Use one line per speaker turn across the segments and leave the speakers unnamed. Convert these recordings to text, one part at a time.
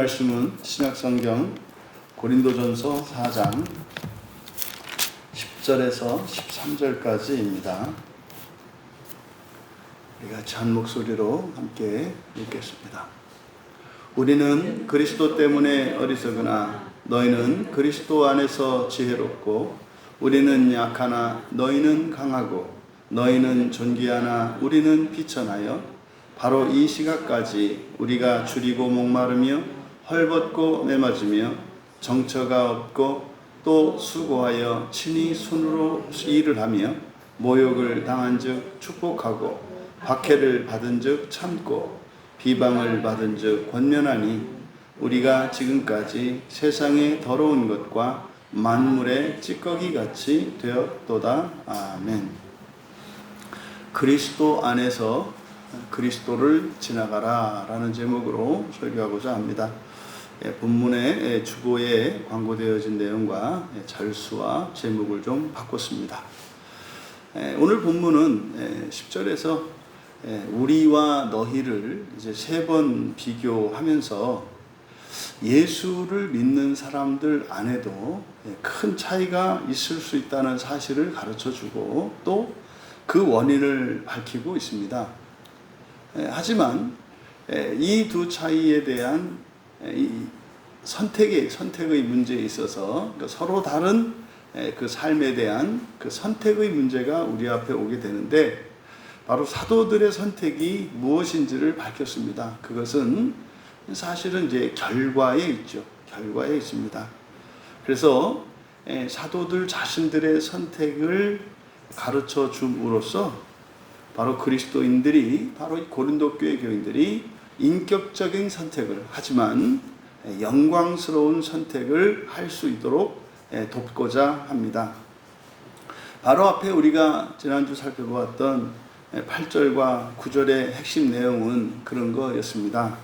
말씀은 신약성경 고린도전서 4장 10절에서 13절까지입니다. 우리 같이 한 목소리로 함께 읽겠습니다. 우리는 그리스도 때문에 어리석으나 너희는 그리스도 안에서 지혜롭고, 우리는 약하나 너희는 강하고, 너희는 존귀하나 우리는 비천하여 바로 이 시각까지 우리가 줄이고 목마르며 헐벗고 메맞으며 정처가 없고 또 수고하여 친히 손으로 일을 하며 모욕을 당한즉 축복하고 박해를 받은즉 참고 비방을 받은즉 권면하니, 우리가 지금까지 세상의 더러운 것과 만물의 찌꺼기 같이 되었도다. 아멘. 그리스도 안에서 그리스도를 지나가라 라는 제목으로 설교하고자 합니다. 본문의 주보에 광고되어진 내용과 잘수와 제목을 좀 바꿨습니다. 오늘 본문은 10절에서 우리와 너희를 이제 3번 비교하면서 예수를 믿는 사람들 안에도 큰 차이가 있을 수 있다는 사실을 가르쳐주고 또 그 원인을 밝히고 있습니다. 하지만 이 두 차이에 대한 선택의 문제에 있어서 서로 다른 그 삶에 대한 그 선택의 문제가 우리 앞에 오게 되는데, 바로 사도들의 선택이 무엇인지를 밝혔습니다. 그것은 사실은 이제 결과에 있죠. 결과에 있습니다. 그래서 사도들 자신들의 선택을 가르쳐 줌으로써 바로 그리스도인들이, 바로 고린도 교회 교인들이 인격적인 선택을, 하지만 영광스러운 선택을 할 수 있도록 돕고자 합니다. 바로 앞에 우리가 지난주 살펴보았던 8절과 9절의 핵심 내용은 그런 거였습니다.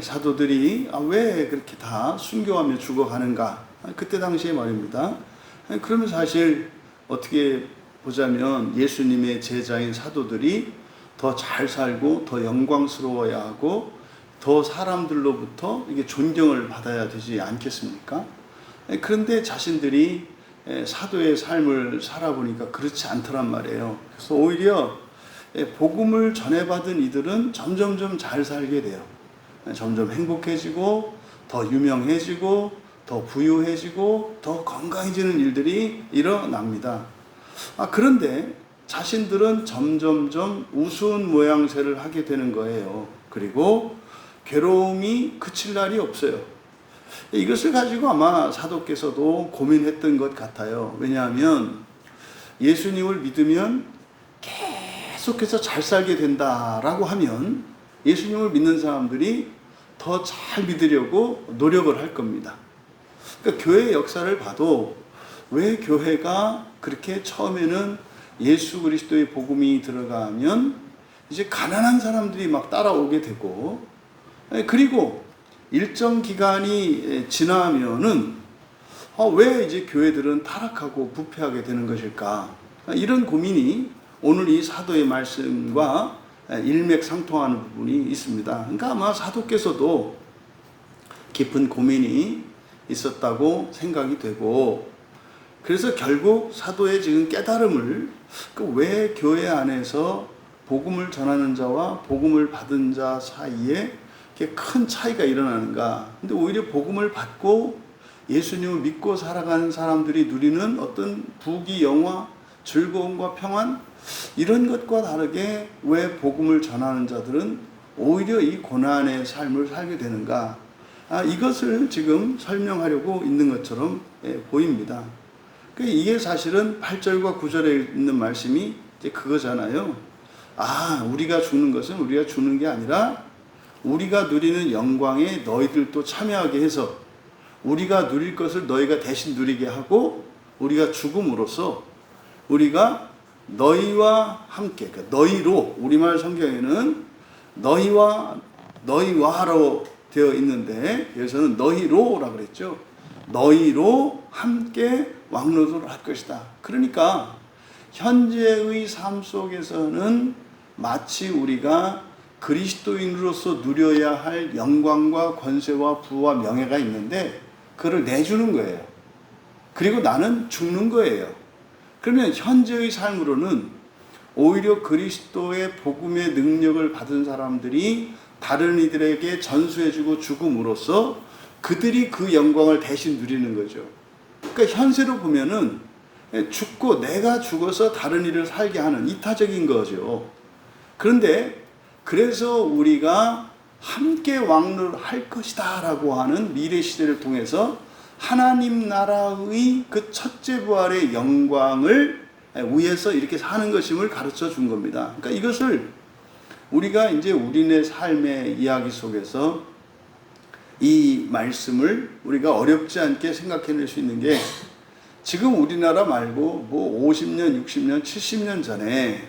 사도들이 왜 그렇게 다 순교하며 죽어가는가? 그때 당시에 말입니다. 그러면 사실 어떻게 보자면 예수님의 제자인 사도들이 더 잘 살고 더 영광스러워야 하고 더 사람들로부터 이게 존경을 받아야 되지 않겠습니까? 그런데 자신들이 사도의 삶을 살아보니까 그렇지 않더란 말이에요. 그래서 오히려 복음을 전해받은 이들은 점점점 잘 살게 돼요. 점점 행복해지고 더 유명해지고 더 부유해지고 더 건강해지는 일들이 일어납니다. 그런데 자신들은 점점점 우스운 모양새를 하게 되는 거예요. 그리고 괴로움이 그칠 날이 없어요. 이것을 가지고 아마 사도께서도 고민했던 것 같아요. 왜냐하면 예수님을 믿으면 계속해서 잘 살게 된다라고 하면 예수님을 믿는 사람들이 더 잘 믿으려고 노력을 할 겁니다. 그러니까 교회의 역사를 봐도 왜 교회가 그렇게 처음에는 예수 그리스도의 복음이 들어가면 이제 가난한 사람들이 막 따라오게 되고, 그리고 일정 기간이 지나면은 왜 이제 교회들은 타락하고 부패하게 되는 것일까? 이런 고민이 오늘 이 사도의 말씀과 일맥상통하는 부분이 있습니다. 그러니까 아마 사도께서도 깊은 고민이 있었다고 생각이 되고, 그래서 결국 사도의 지금 깨달음을 왜 교회 안에서 복음을 전하는 자와 복음을 받은 자 사이에 이렇게 큰 차이가 일어나는가? 근데 오히려 복음을 받고 예수님을 믿고 살아가는 사람들이 누리는 어떤 부귀 영화, 즐거움과 평안, 이런 것과 다르게 왜 복음을 전하는 자들은 오히려 이 고난의 삶을 살게 되는가? 이것을 지금 설명하려고 있는 것처럼 보입니다. 이게 사실은 8절과 9절에 있는 말씀이 이제 그거잖아요. 우리가 죽는 것은 우리가 죽는 게 아니라 우리가 누리는 영광에 너희들도 참여하게 해서 우리가 누릴 것을 너희가 대신 누리게 하고, 우리가 죽음으로써 우리가 너희와 함께, 그러니까 너희로, 우리말 성경에는 너희와로 되어 있는데 여기서는 너희로라고 그랬죠. 너희로 함께 왕노도를 할 것이다. 그러니까 현재의 삶 속에서는 마치 우리가 그리스도인으로서 누려야 할 영광과 권세와 부와 명예가 있는데 그걸 내주는 거예요. 그리고 나는 죽는 거예요. 그러면 현재의 삶으로는 오히려 그리스도의 복음의 능력을 받은 사람들이 다른 이들에게 전수해주고 죽음으로써 그들이 그 영광을 대신 누리는 거죠. 그러니까 현세로 보면은 죽고 내가 죽어서 다른 이를 살게 하는 이타적인 거죠. 그런데 그래서 우리가 함께 왕노할 것이다 라고 하는 미래 시대를 통해서 하나님 나라의 그 첫째 부활의 영광을 위해서 이렇게 사는 것임을 가르쳐 준 겁니다. 그러니까 이것을 우리가 이제 우리네 삶의 이야기 속에서 이 말씀을 우리가 어렵지 않게 생각해낼 수 있는 게 지금 우리나라 말고 뭐 50년, 60년, 70년 전에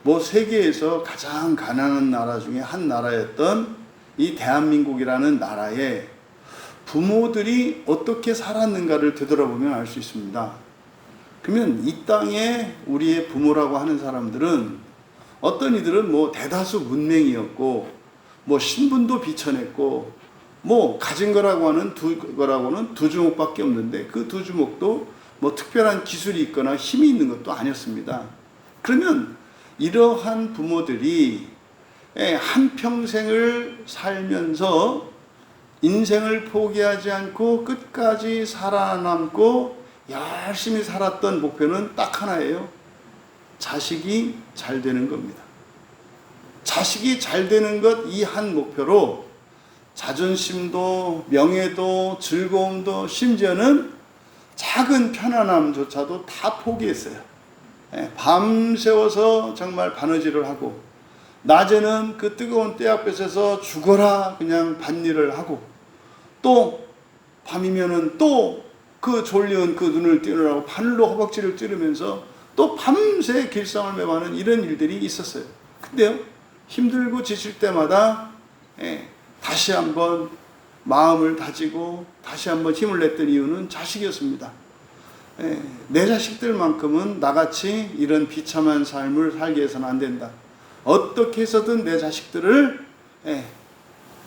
뭐 세계에서 가장 가난한 나라 중에 한 나라였던 이 대한민국이라는 나라에 부모들이 어떻게 살았는가를 되돌아보면 알 수 있습니다. 그러면 이 땅에 우리의 부모라고 하는 사람들은 어떤 이들은 뭐 대다수 문맹이었고 뭐 신분도 비천했고 뭐 가진 거라고는 두 주먹밖에 없는데 그 두 주먹도 뭐 특별한 기술이 있거나 힘이 있는 것도 아니었습니다. 그러면 이러한 부모들이 한평생을 살면서 인생을 포기하지 않고 끝까지 살아남고 열심히 살았던 목표는 딱 하나예요. 자식이 잘 되는 겁니다. 자식이 잘 되는 것 이 한 목표로 자존심도 명예도 즐거움도 심지어는 작은 편안함조차도 다 포기했어요. 밤새워서 정말 바느질을 하고 낮에는 그 뜨거운 떼약볕에서 죽어라 그냥 밭일을 하고 또 밤이면은 또 그 졸려온 그 눈을 띄우느라고 바늘로 허벅지를 찌르면서 또 밤새 길상을 매하는 이런 일들이 있었어요. 근데요, 힘들고 지칠 때마다 다시 한번 마음을 다지고 다시 한번 힘을 냈던 이유는 자식이었습니다. 내 자식들만큼은 나같이 이런 비참한 삶을 살게 해서는 안 된다. 어떻게 해서든 내 자식들을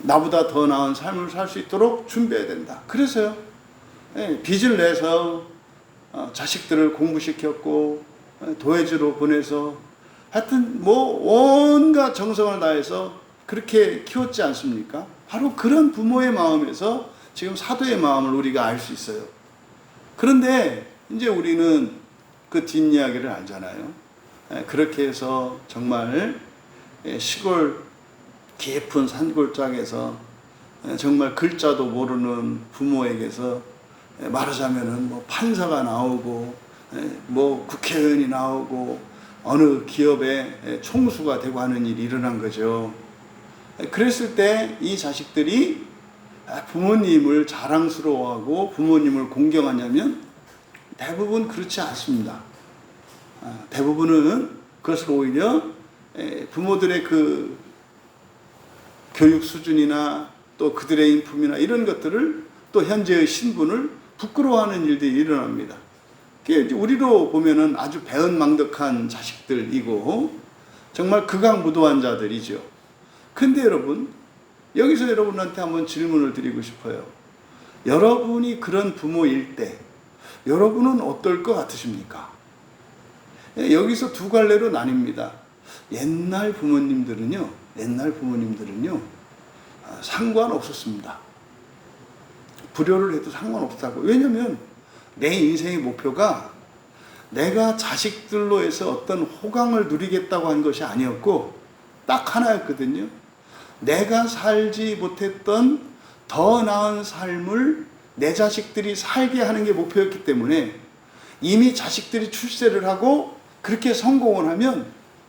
나보다 더 나은 삶을 살 수 있도록 준비해야 된다. 그래서요, 빚을 내서 자식들을 공부시켰고 도해주로 보내서 하여튼 뭐 온갖 정성을 다해서 그렇게 키웠지 않습니까? 바로 그런 부모의 마음에서 지금 사도의 마음을 우리가 알 수 있어요. 그런데 이제 우리는 그 뒷이야기를 알잖아요. 그렇게 해서 정말 시골 깊은 산골짜기에서 정말 글자도 모르는 부모에게서 말하자면은 뭐 판사가 나오고 뭐 국회의원이 나오고 어느 기업의 총수가 되고 하는 일이 일어난 거죠. 그랬을 때 이 자식들이 부모님을 자랑스러워하고 부모님을 공경하냐면 대부분 그렇지 않습니다. 대부분은 그것을 오히려 부모들의 그 교육 수준이나 또 그들의 인품이나 이런 것들을 또 현재의 신분을 부끄러워하는 일들이 일어납니다. 우리로 보면은 아주 배은망덕한 자식들이고 정말 극악무도한 자들이죠. 근데 여러분, 여기서 여러분한테 한번 질문을 드리고 싶어요. 여러분이 그런 부모일 때 여러분은 어떨 것 같으십니까? 여기서 두 갈래로 나뉩니다. 옛날 부모님들은요 상관없었습니다. 불효를 해도 상관없다고. 왜냐면 내 인생의 목표가 내가 자식들로 해서 어떤 호강을 누리겠다고 한 것이 아니었고 딱 하나였거든요. 내가 살지 못했던 더 나은 삶을 내 자식들이 살게 하는 게 목표였기 때문에 이미 자식들이 출세를 하고 그렇게 성공을 하면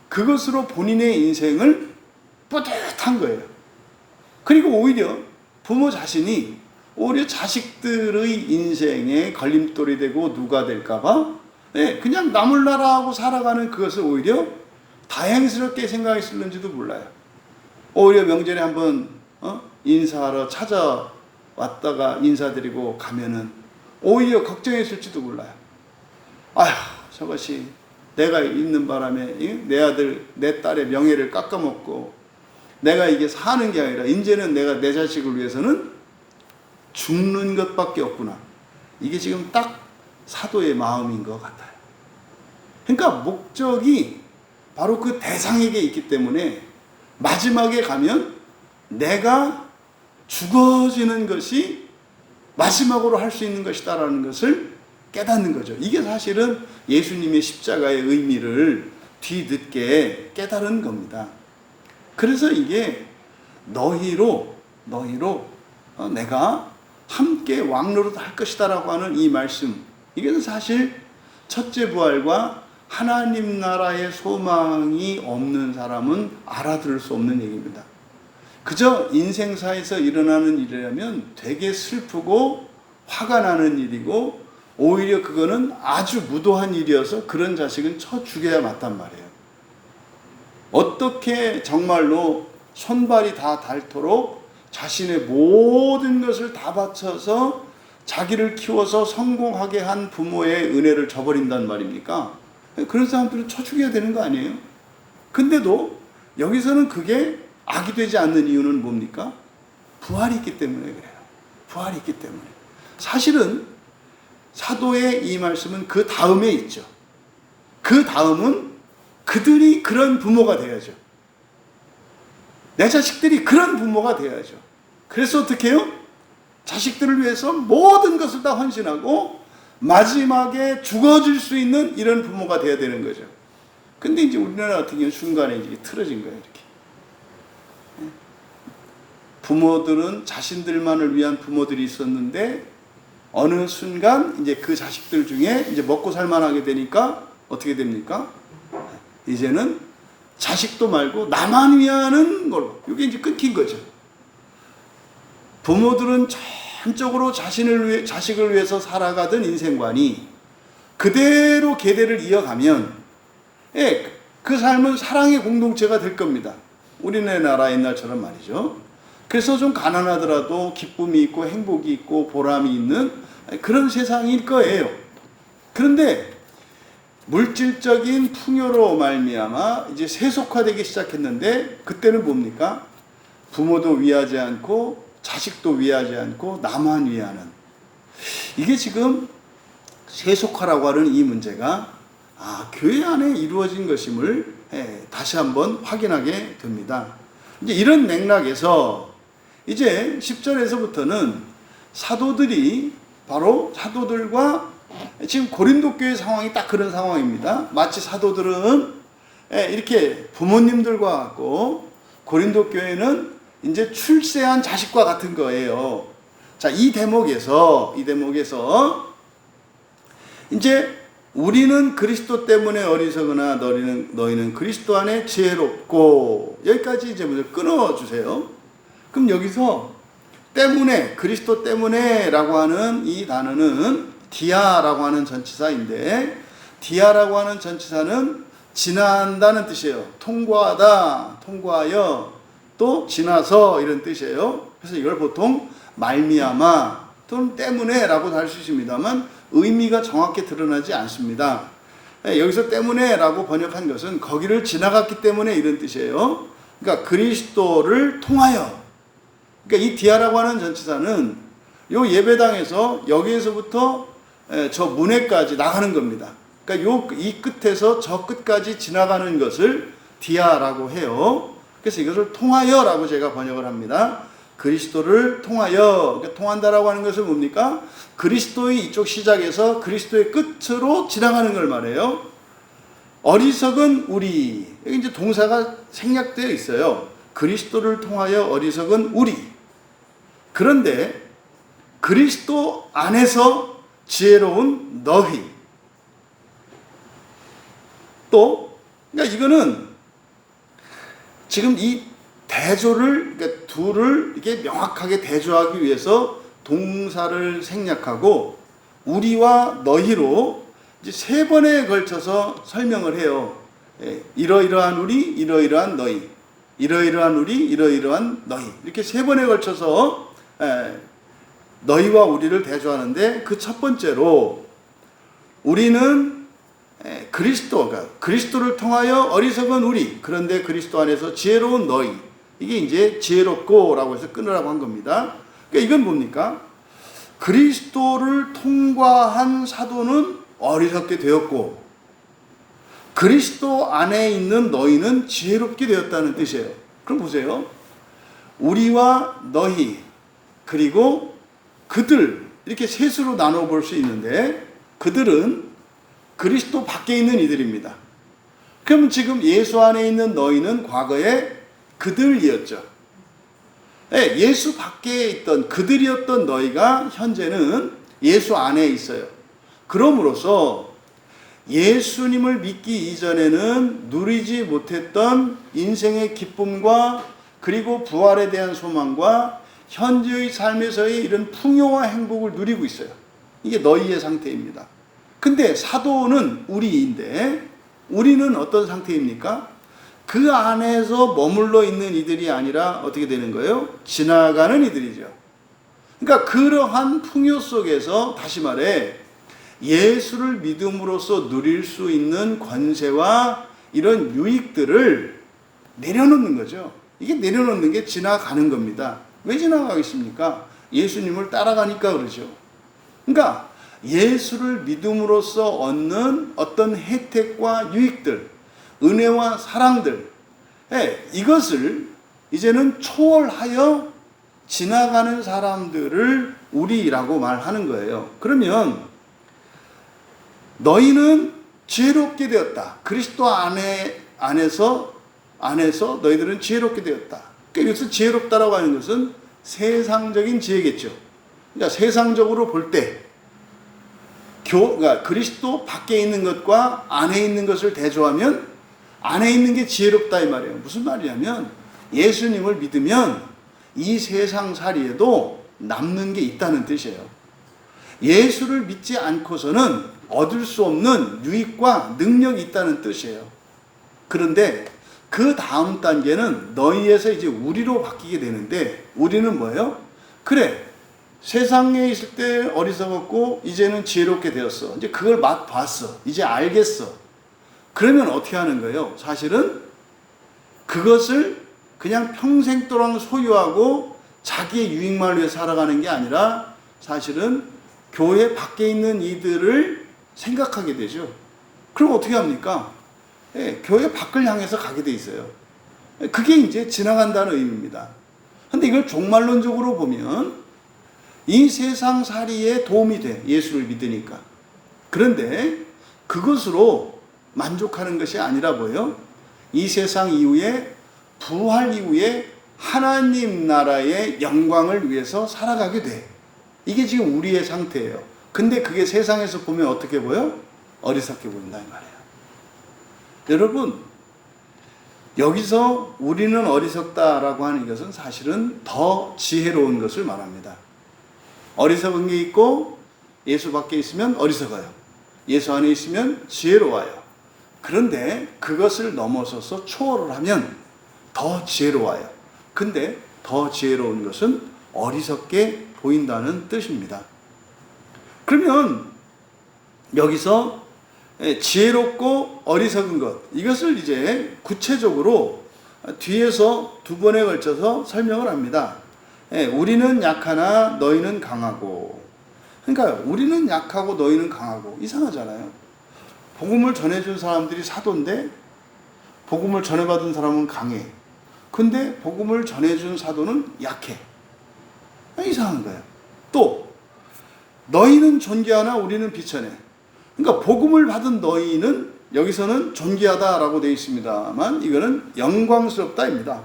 그것으로 본인의 인생을 뿌듯한 거예요. 그리고 오히려 부모 자신이 오히려 자식들의 인생에 걸림돌이 되고 누가 될까봐 그냥 남을 나라하고 살아가는 그것을 오히려 다행스럽게 생각했을는지도 몰라요. 오히려 명절에 한번 인사하러 찾아왔다가 인사드리고 가면은 오히려 걱정했을지도 몰라요. 아휴, 저것이 내가 있는 바람에 내 아들 내 딸의 명예를 깎아먹고 내가 이게 사는 게 아니라 이제는 내가 내 자식을 위해서는 죽는 것밖에 없구나. 이게 지금 딱 사도의 마음인 것 같아요. 그러니까 목적이 바로 그 대상에게 있기 때문에 마지막에 가면 내가 죽어지는 것이 마지막으로 할 수 있는 것이다라는 것을 깨닫는 거죠. 이게 사실은 예수님의 십자가의 의미를 뒤늦게 깨달은 겁니다. 그래서 이게 너희로 내가 함께 왕노릇 할 것이다라고 하는 이 말씀, 이게 사실 첫째 부활과 하나님 나라의 소망이 없는 사람은 알아들을 수 없는 얘기입니다. 그저 인생사에서 일어나는 일이라면 되게 슬프고 화가 나는 일이고 오히려 그거는 아주 무도한 일이어서 그런 자식은 쳐 죽여야 맞단 말이에요. 어떻게 정말로 손발이 다 닳도록 자신의 모든 것을 다 바쳐서 자기를 키워서 성공하게 한 부모의 은혜를 저버린단 말입니까? 그런 사람들은 쳐 죽여야 되는 거 아니에요? 근데도 여기서는 그게 악이 되지 않는 이유는 뭡니까? 부활이 있기 때문에 그래요. 부활이 있기 때문에. 사실은 사도의 이 말씀은 그 다음에 있죠. 그 다음은 그들이 그런 부모가 돼야죠. 내 자식들이 그런 부모가 돼야죠. 그래서 어떻게 해요? 자식들을 위해서 모든 것을 다 헌신하고 마지막에 죽어질 수 있는 이런 부모가 돼야 되는 거죠. 근데 이제 우리나라 같은 경우는 순간에 이제 틀어진 거예요, 이렇게. 부모들은 자신들만을 위한 부모들이 있었는데 어느 순간 이제 그 자식들 중에 이제 먹고 살만하게 되니까 어떻게 됩니까? 이제는 자식도 말고 나만 위하는 걸로 이게 이제 끊긴 거죠. 부모들은 전적으로 자식을 위해서 살아가던 인생관이 그대로 계대를 이어가면 그 삶은 사랑의 공동체가 될 겁니다. 우리나라 옛날처럼 말이죠. 그래서 좀 가난하더라도 기쁨이 있고 행복이 있고 보람이 있는 그런 세상일 거예요. 그런데 물질적인 풍요로 말미암아 이제 세속화되기 시작했는데 그때는 뭡니까? 부모도 위하지 않고 자식도 위하지 않고 나만 위하는, 이게 지금 세속화라고 하는 이 문제가 교회 안에 이루어진 것임을 다시 한번 확인하게 됩니다. 이제 이런 맥락에서 이제 10절에서부터는 사도들이 바로 사도들과 지금 고린도 교회 상황이 딱 그런 상황입니다. 마치 사도들은 이렇게 부모님들과 같고 고린도 교회는 이제 출세한 자식과 같은 거예요. 자, 이 대목에서 이제 우리는 그리스도 때문에 어리석으나 너희는 그리스도 안에 지혜롭고, 여기까지 이제 먼저 끊어주세요. 그럼 여기서 때문에, 그리스도 때문에라고 하는 이 단어는 디아라고 하는 전치사인데, 디아라고 하는 전치사는 지나다는 뜻이에요. 통과하다, 통과하여, 또 지나서 이런 뜻이에요. 그래서 이걸 보통 말미암아 또는 때문에라고도 할 수 있습니다만 의미가 정확히 드러나지 않습니다. 여기서 때문에라고 번역한 것은 거기를 지나갔기 때문에 이런 뜻이에요. 그러니까 그리스도를 통하여. 그러니까 이 디아라고 하는 전치사는 요 예배당에서 여기에서부터 저 문에까지 나가는 겁니다. 그러니까 이 끝에서 저 끝까지 지나가는 것을 디아라고 해요. 그래서 이것을 통하여라고 제가 번역을 합니다. 그리스도를 통하여, 그러니까 통한다라고 하는 것은 뭡니까? 그리스도의 이쪽 시작에서 그리스도의 끝으로 지나가는 걸 말해요. 어리석은 우리, 여기 이제 동사가 생략되어 있어요. 그리스도를 통하여 어리석은 우리. 그런데 그리스도 안에서 지혜로운 너희. 또, 그러니까 이거는 지금 이 대조를, 그러니까 둘을 이렇게 명확하게 대조하기 위해서 동사를 생략하고 우리와 너희로 이제 3번에 걸쳐서 설명을 해요. 이러이러한 우리, 이러이러한 너희, 이러이러한 우리, 이러이러한 너희, 이렇게 3번에 걸쳐서 너희와 우리를 대조하는데, 그 첫 번째로 우리는 그리스도를 통하여 어리석은 우리, 그런데 그리스도 안에서 지혜로운 너희, 이게 이제 지혜롭고라고 해서 끊으라고 한 겁니다. 그러니까 이건 뭡니까? 그리스도를 통과한 사도는 어리석게 되었고 그리스도 안에 있는 너희는 지혜롭게 되었다는 뜻이에요. 그럼 보세요. 우리와 너희 그리고 그들 이렇게 셋으로 나눠 볼 수 있는데 그들은 그리스도 밖에 있는 이들입니다. 그럼 지금 예수 안에 있는 너희는 과거에 그들이었죠. 예수 밖에 있던 그들이었던 너희가 현재는 예수 안에 있어요. 그러므로서 예수님을 믿기 이전에는 누리지 못했던 인생의 기쁨과 그리고 부활에 대한 소망과 현재의 삶에서의 이런 풍요와 행복을 누리고 있어요. 이게 너희의 상태입니다. 근데 사도는 우리인데 우리는 어떤 상태입니까? 그 안에서 머물러 있는 이들이 아니라 어떻게 되는 거예요? 지나가는 이들이죠. 그러니까 그러한 풍요 속에서 다시 말해 예수를 믿음으로써 누릴 수 있는 권세와 이런 유익들을 내려놓는 거죠. 이게 내려놓는 게 지나가는 겁니다. 왜 지나가겠습니까? 예수님을 따라가니까 그러죠. 그러니까 예수를 믿음으로써 얻는 어떤 혜택과 유익들, 은혜와 사랑들, 이것을 이제는 초월하여 지나가는 사람들을 우리라고 말하는 거예요. 그러면 너희는 지혜롭게 되었다. 그리스도 안에서 너희들은 지혜롭게 되었다. 그러니까 여기서 지혜롭다라고 하는 것은 세상적인 지혜겠죠. 그러니까 세상적으로 볼 때 그러니까 그리스도 밖에 있는 것과 안에 있는 것을 대조하면 안에 있는 게 지혜롭다 이 말이에요. 무슨 말이냐면 예수님을 믿으면 이 세상 살이에도 남는 게 있다는 뜻이에요. 예수를 믿지 않고서는 얻을 수 없는 유익과 능력이 있다는 뜻이에요. 그런데 그 다음 단계는 너희에서 이제 우리로 바뀌게 되는데 우리는 뭐예요? 그래, 세상에 있을 때 어리석었고 이제는 지혜롭게 되었어. 이제 그걸 맛봤어. 이제 알겠어. 그러면 어떻게 하는 거예요? 사실은 그것을 그냥 평생 동안 소유하고 자기의 유익만을 위해 살아가는 게 아니라 사실은 교회 밖에 있는 이들을 생각하게 되죠. 그럼 어떻게 합니까? 교회 밖을 향해서 가게 돼 있어요. 그게 이제 지나간다는 의미입니다. 근데 이걸 종말론적으로 보면 이 세상 살이에 도움이 돼. 예수를 믿으니까. 그런데 그것으로 만족하는 것이 아니라 뭐예요? 이 세상 이후에 부활 이후에 하나님 나라의 영광을 위해서 살아가게 돼. 이게 지금 우리의 상태예요. 근데 그게 세상에서 보면 어떻게 보여? 어리석게 보인다 이 말이에요. 여러분, 여기서 우리는 어리석다라고 하는 것은 사실은 더 지혜로운 것을 말합니다. 어리석은 게 있고 예수 밖에 있으면 어리석어요. 예수 안에 있으면 지혜로워요. 그런데 그것을 넘어서서 초월을 하면 더 지혜로워요. 근데 더 지혜로운 것은 어리석게 보인다는 뜻입니다. 그러면 여기서 지혜롭고 어리석은 것, 이것을 이제 구체적으로 뒤에서 두 번에 걸쳐서 설명을 합니다. 우리는 약하나 너희는 강하고. 그러니까 우리는 약하고 너희는 강하고. 이상하잖아요. 복음을 전해준 사람들이 사도인데 복음을 전해받은 사람은 강해. 근데 복음을 전해준 사도는 약해. 이상한 거예요. 또 너희는 존귀하나 우리는 비천해. 그러니까 복음을 받은 너희는 여기서는 존귀하다라고 되어 있습니다만 이거는 영광스럽다입니다.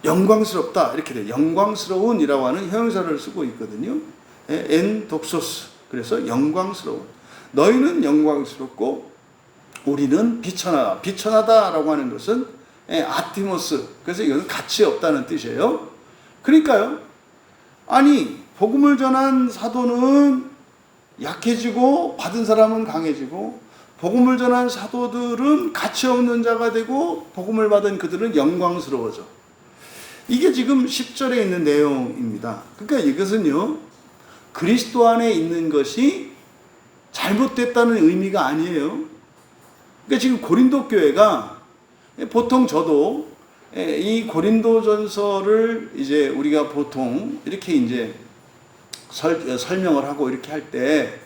영광스럽다 이렇게 돼요. 영광스러운이라고 하는 형용사를 쓰고 있거든요. 엔 독소스. 그래서 영광스러운. 너희는 영광스럽고 우리는 비천하다. 비천하다라고 하는 것은 아티모스. 그래서 이것은 가치 없다는 뜻이에요. 그러니까요. 아니 복음을 전한 사도는 약해지고 받은 사람은 강해지고 복음을 전한 사도들은 가치 없는 자가 되고 복음을 받은 그들은 영광스러워져. 이게 지금 10절에 있는 내용입니다. 그러니까 이것은요, 그리스도 안에 있는 것이 잘못됐다는 의미가 아니에요. 그러니까 지금 고린도 교회가 보통 저도 이 고린도전서를 이제 우리가 보통 이렇게 이제 설명을 하고 이렇게 할 때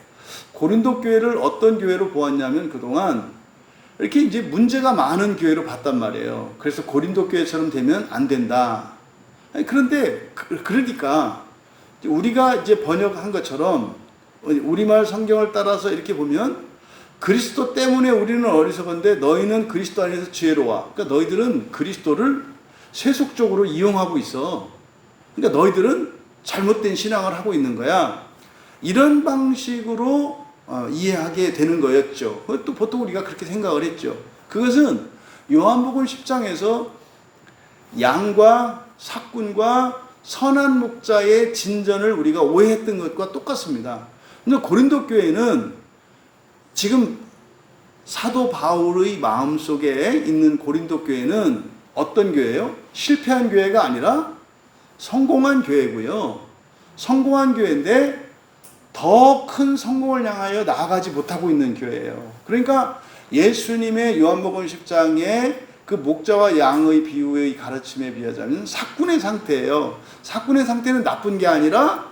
고린도 교회를 어떤 교회로 보았냐면 그동안 이렇게 이제 문제가 많은 교회로 봤단 말이에요. 그래서 고린도 교회처럼 되면 안 된다. 그런데 그러니까 우리가 이제 번역한 것처럼 우리말 성경을 따라서 이렇게 보면 그리스도 때문에 우리는 어리석은데 너희는 그리스도 안에서 지혜로워. 그러니까 너희들은 그리스도를 세속적으로 이용하고 있어. 그러니까 너희들은 잘못된 신앙을 하고 있는 거야. 이런 방식으로 이해하게 되는 거였죠. 또 보통 우리가 그렇게 생각을 했죠. 그것은 요한복음 10장에서 양과 삭군과 선한 목자의 진전을 우리가 오해했던 것과 똑같습니다. 근데 고린도 교회는 지금 사도 바울의 마음속에 있는 고린도 교회는 어떤 교회예요? 실패한 교회가 아니라 성공한 교회고요. 성공한 교회인데 더 큰 성공을 향하여 나아가지 못하고 있는 교회예요. 그러니까 예수님의 요한복음 10장에 그 목자와 양의 비유의 가르침에 비하자면 삭군의 상태예요. 삭군의 상태는 나쁜 게 아니라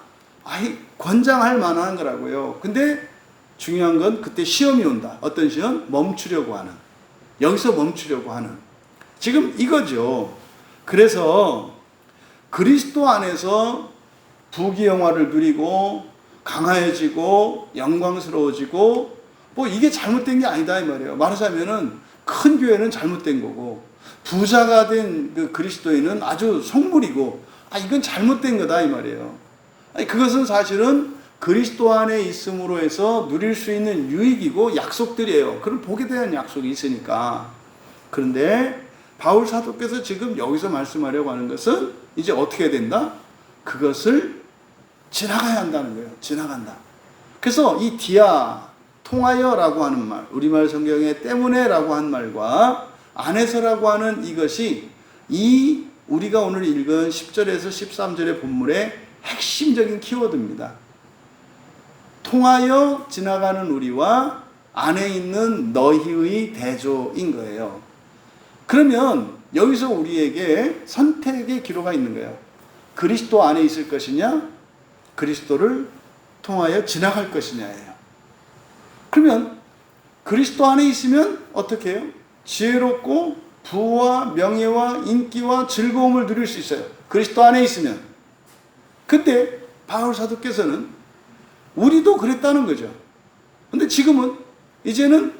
권장할 만한 거라고요. 근데 중요한 건 그때 시험이 온다. 어떤 시험? 멈추려고 하는. 여기서 멈추려고 하는. 지금 이거죠. 그래서 그리스도 안에서 부귀영화를 누리고 강화해지고 영광스러워지고 뭐 이게 잘못된 게 아니다 이 말이에요. 말하자면은 큰 교회는 잘못된 거고 부자가 된 그 그리스도인은 아주 속물이고 이건 잘못된 거다 이 말이에요. 그것은 사실은 그리스도 안에 있음으로 해서 누릴 수 있는 유익이고 약속들이에요. 그런 복에 대한 약속이 있으니까. 그런데 바울 사도께서 지금 여기서 말씀하려고 하는 것은 이제 어떻게 된다? 그것을 지나가야 한다는 거예요. 지나간다. 그래서 이 디아, 통하여라고 하는 말, 우리말 성경에 때문에라고 한 말과 안에서라고 하는 이것이 이 우리가 오늘 읽은 10절에서 13절의 본문의 핵심적인 키워드입니다. 통하여 지나가는 우리와 안에 있는 너희의 대조인 거예요. 그러면 여기서 우리에게 선택의 기로가 있는 거예요. 그리스도 안에 있을 것이냐, 그리스도를 통하여 지나갈 것이냐예요. 그러면 그리스도 안에 있으면 어떻게 해요? 지혜롭고 부와 명예와 인기와 즐거움을 누릴 수 있어요. 그리스도 안에 있으면. 근데 바울 사도께서는 우리도 그랬다는 거죠. 근데 지금은 이제는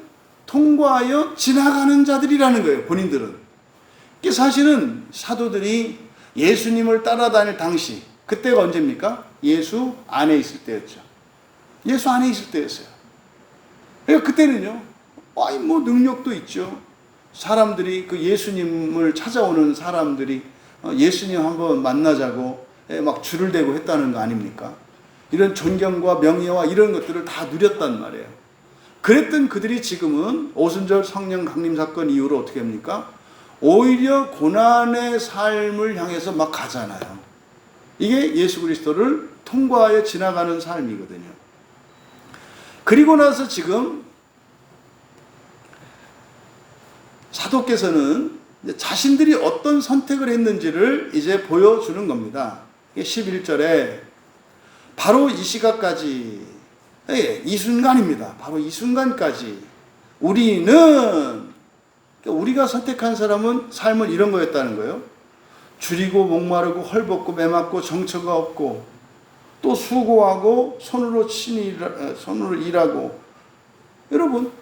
통과하여 지나가는 자들이라는 거예요. 본인들은. 이게 사실은 사도들이 예수님을 따라다닐 당시, 그때가 언제입니까? 예수 안에 있을 때였죠. 예수 안에 있을 때였어요. 그러니까 그때는요, 뭐 능력도 있죠. 사람들이 그 예수님을 찾아오는 사람들이 예수님 한번 만나자고 막 줄을 대고 했다는 거 아닙니까? 이런 존경과 명예와 이런 것들을 다 누렸단 말이에요. 그랬던 그들이 지금은 오순절 성령 강림 사건 이후로 어떻게 합니까? 오히려 고난의 삶을 향해서 막 가잖아요. 이게 예수 그리스도를 통과하여 지나가는 삶이거든요. 그리고 나서 지금 사도께서는 자신들이 어떤 선택을 했는지를 이제 보여주는 겁니다. 11절에 바로 이 시각까지, 이 순간입니다. 바로 이 순간까지 우리가 선택한 삶은 이런 거였다는 거예요. 줄이고 목마르고 헐벗고 매맞고 정처가 없고 또 수고하고 손으로 일하고. 여러분,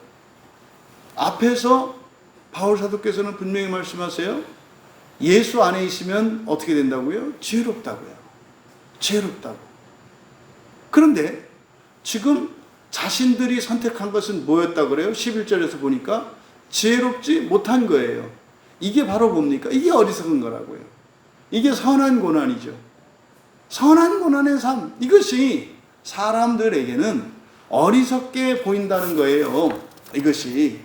앞에서 바울 사도께서는 분명히 말씀하세요. 예수 안에 있으면 어떻게 된다고요? 지혜롭다고요. 지혜롭다고. 그런데 지금 자신들이 선택한 것은 뭐였다고 그래요? 11절에서 보니까 지혜롭지 못한 거예요. 이게 바로 뭡니까? 이게 어리석은 거라고요. 이게 선한 고난이죠. 선한 고난의 삶, 이것이 사람들에게는 어리석게 보인다는 거예요. 이것이.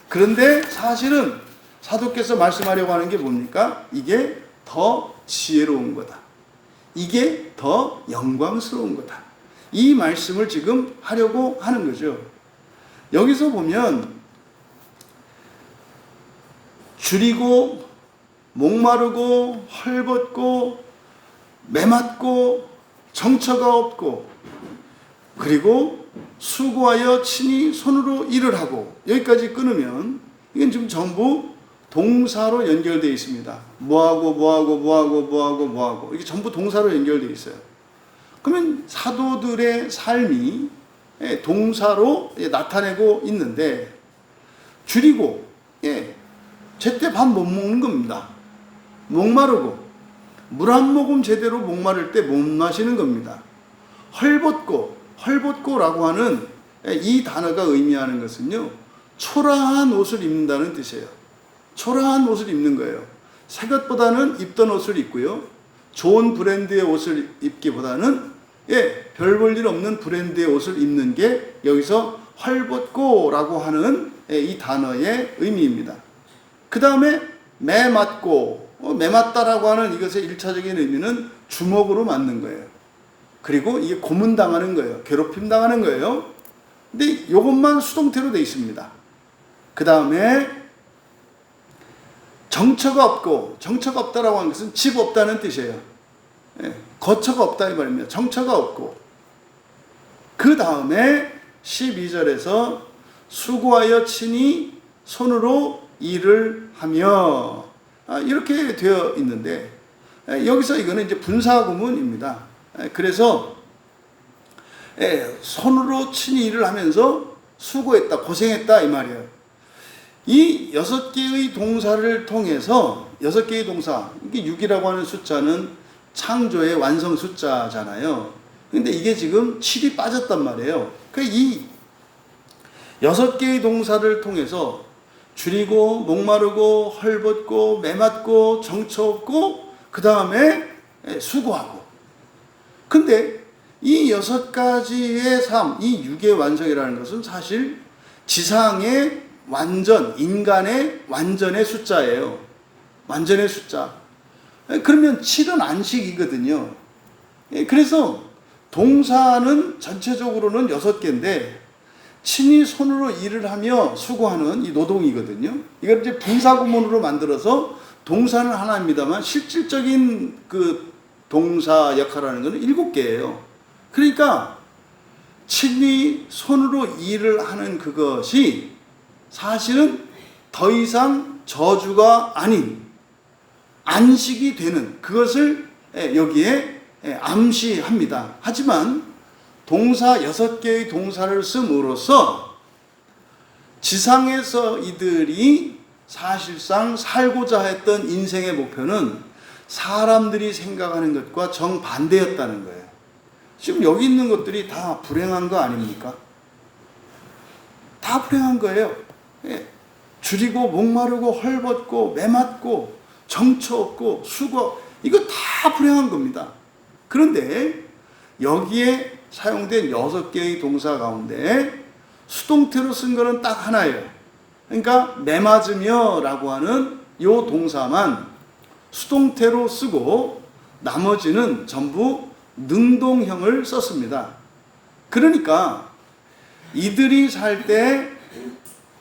그런데 사실은 사도께서 말씀하려고 하는 게 뭡니까? 이게 더 지혜로운 거다. 이게 더 영광스러운 거다. 이 말씀을 지금 하려고 하는 거죠. 여기서 보면 줄이고 목마르고 헐벗고 매맞고 정처가 없고 그리고 수고하여 친히 손으로 일을 하고 여기까지 끊으면 이건 지금 전부 동사로 연결되어 있습니다. 뭐하고 이게 전부 동사로 연결되어 있어요. 그러면 사도들의 삶이 동사로 나타내고 있는데 줄이고 제때 밥 못 먹는 겁니다. 목마르고 물 한 모금 제대로 목마를 때 못 마시는 겁니다. 헐벗고라고 하는 이 단어가 의미하는 것은요, 초라한 옷을 입는다는 뜻이에요. 초라한 옷을 입는 거예요. 새 것보다는 입던 옷을 입고요, 좋은 브랜드의 옷을 입기보다는 별 볼 일 없는 브랜드의 옷을 입는 게 여기서 헐벗고라고 하는 이 단어의 의미입니다. 그 다음에 매맞고, 매맞다라고 하는 이것의 1차적인 의미는 주먹으로 맞는 거예요. 그리고 이게 고문당하는 거예요. 괴롭힘 당하는 거예요. 근데 이것만 수동태로 되어 있습니다. 그 다음에 정처가 없고, 정처가 없다라고 하는 것은 집 없다는 뜻이에요. 거처가 없다 이 말입니다. 정처가 없고, 그 다음에 12절에서 수고하여 친히 손으로 일을 하며, 이렇게 되어 있는데, 여기서 이거는 이제 분사구문입니다. 그래서 손으로 친히 일을 하면서 수고했다, 고생했다 이 말이에요. 이 6개의 동사를 통해서, 6개의 동사, 이게 6이라고 하는 숫자는 창조의 완성 숫자잖아요. 근데 이게 지금 7이 빠졌단 말이에요. 그러니까 이 6개의 동사를 통해서 줄이고, 목마르고, 헐벗고, 매맞고, 정처 없고, 그 다음에 수고하고. 근데 이 6가지의 삶, 이 6의 완성이라는 것은 사실 지상의 완전, 인간의 완전의 숫자예요. 완전의 숫자. 그러면 7은 안식이거든요. 그래서 동사는 전체적으로는 6개인데 친히 손으로 일을 하며 수고하는 이 노동이거든요. 이걸 이제 분사구문으로 만들어서 동사는 하나입니다만 실질적인 그 동사 역할하는 것은 7개예요. 그러니까 친히 손으로 일을 하는 그것이 사실은 더 이상 저주가 아닌 안식이 되는 그것을 여기에 암시합니다. 하지만 동사 6개의 동사를 씀으로써 지상에서 이들이 사실상 살고자 했던 인생의 목표는 사람들이 생각하는 것과 정반대였다는 거예요. 지금 여기 있는 것들이 다 불행한 거 아닙니까? 다 불행한 거예요. 줄이고 목마르고 헐벗고 매맞고 정처 없고 수고, 이거 다 불행한 겁니다. 그런데 여기에 사용된 6개의 동사 가운데 수동태로 쓴 거는 딱 하나예요. 그러니까 매맞으며 라고 하는 이 동사만 수동태로 쓰고 나머지는 전부 능동형을 썼습니다. 그러니까 이들이 살 때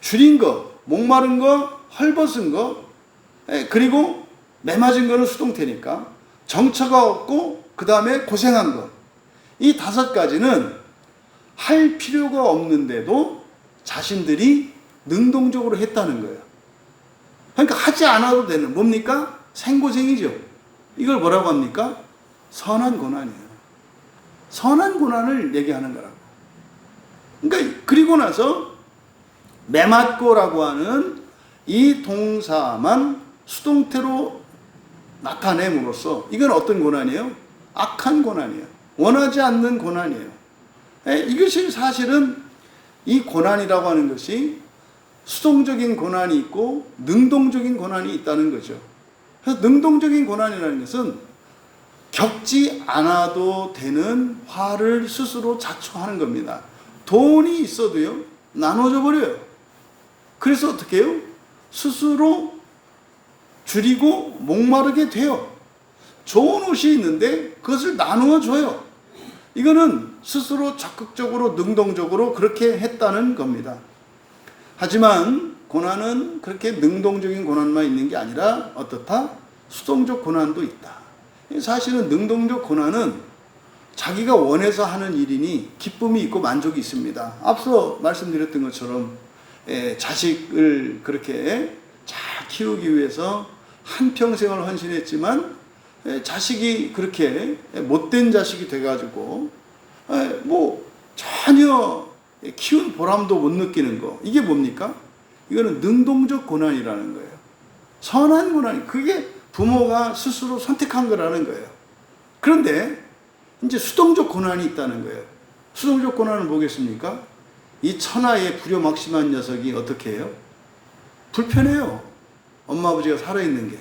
줄인 거, 목마른 거, 헐벗은 거, 그리고 매맞은 거는 수동태니까 정처가 없고 그 다음에 고생한 거, 이 5가지는 할 필요가 없는데도 자신들이 능동적으로 했다는 거예요. 그러니까 하지 않아도 되는, 뭡니까? 생고생이죠. 이걸 뭐라고 합니까? 선한 고난이에요. 선한 고난을 얘기하는 거라고. 그러니까 그리고 나서 매맞고라고 하는 이 동사만 수동태로 나타냄으로써 이건 어떤 고난이에요? 악한 고난이에요. 원하지 않는 고난이에요. 이것이 사실은 이 고난이라고 하는 것이 수동적인 고난이 있고 능동적인 고난이 있다는 거죠. 그래서 능동적인 고난이라는 것은 겪지 않아도 되는 화를 스스로 자초하는 겁니다. 돈이 있어도요, 나눠져 버려요. 그래서 어떻게 해요? 스스로 줄이고 목마르게 돼요. 좋은 옷이 있는데 그것을 나누어 줘요. 이거는 스스로 적극적으로 능동적으로 그렇게 했다는 겁니다. 하지만 고난은 그렇게 능동적인 고난만 있는 게 아니라 어떻다? 수동적 고난도 있다. 사실은 능동적 고난은 자기가 원해서 하는 일이니 기쁨이 있고 만족이 있습니다. 앞서 말씀드렸던 것처럼 자식을 그렇게 잘 키우기 위해서 한평생을 헌신했지만 자식이 그렇게 못된 자식이 돼가지고 뭐 전혀 키운 보람도 못 느끼는 거, 이게 뭡니까? 이거는 능동적 고난이라는 거예요. 선한 고난이, 그게 부모가 스스로 선택한 거라는 거예요. 그런데 이제 수동적 고난이 있다는 거예요. 수동적 고난은 뭐겠습니까? 이 천하의 불효막심한 녀석이 어떻게 해요? 불편해요. 엄마 아버지가 살아있는 게.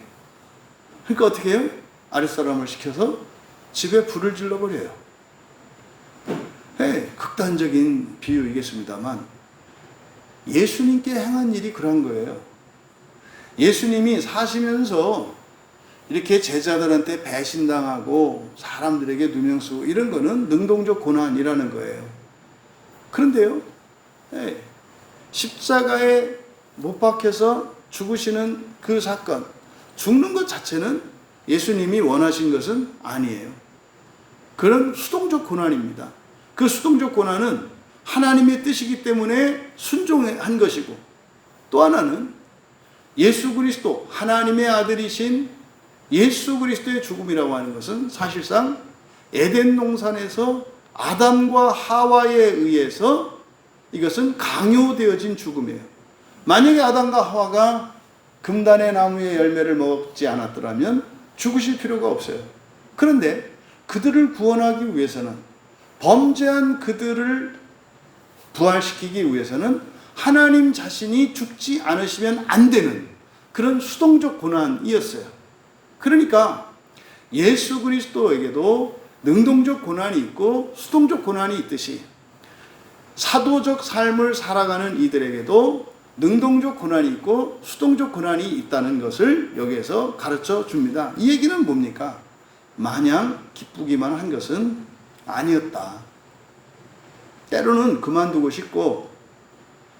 그러니까 어떻게 해요? 아랫사람을 시켜서 집에 불을 질러버려요. 극단적인 비유이겠습니다만 예수님께 행한 일이 그런 거예요. 예수님이 사시면서 이렇게 제자들한테 배신당하고 사람들에게 누명 쓰고 이런 거는 능동적 고난이라는 거예요. 그런데요, 십자가에 못 박혀서 죽으시는 그 사건, 죽는 것 자체는 예수님이 원하신 것은 아니에요. 그런 수동적 고난입니다. 그 수동적 고난은 하나님의 뜻이기 때문에 순종한 것이고, 또 하나는 예수 그리스도, 하나님의 아들이신 예수 그리스도의 죽음이라고 하는 것은 사실상 에덴 동산에서 아담과 하와에 의해서 이것은 강요되어진 죽음이에요. 만약에 아담과 하와가 금단의 나무의 열매를 먹지 않았더라면 죽으실 필요가 없어요. 그런데 그들을 구원하기 위해서는, 범죄한 그들을 부활시키기 위해서는 하나님 자신이 죽지 않으시면 안 되는 그런 수동적 고난이었어요. 그러니까 예수 그리스도에게도 능동적 고난이 있고 수동적 고난이 있듯이 사도적 삶을 살아가는 이들에게도 능동적 고난이 있고 수동적 고난이 있다는 것을 여기에서 가르쳐 줍니다. 이 얘기는 뭡니까? 마냥 기쁘기만 한 것은 아니었다. 때로는 그만두고 싶고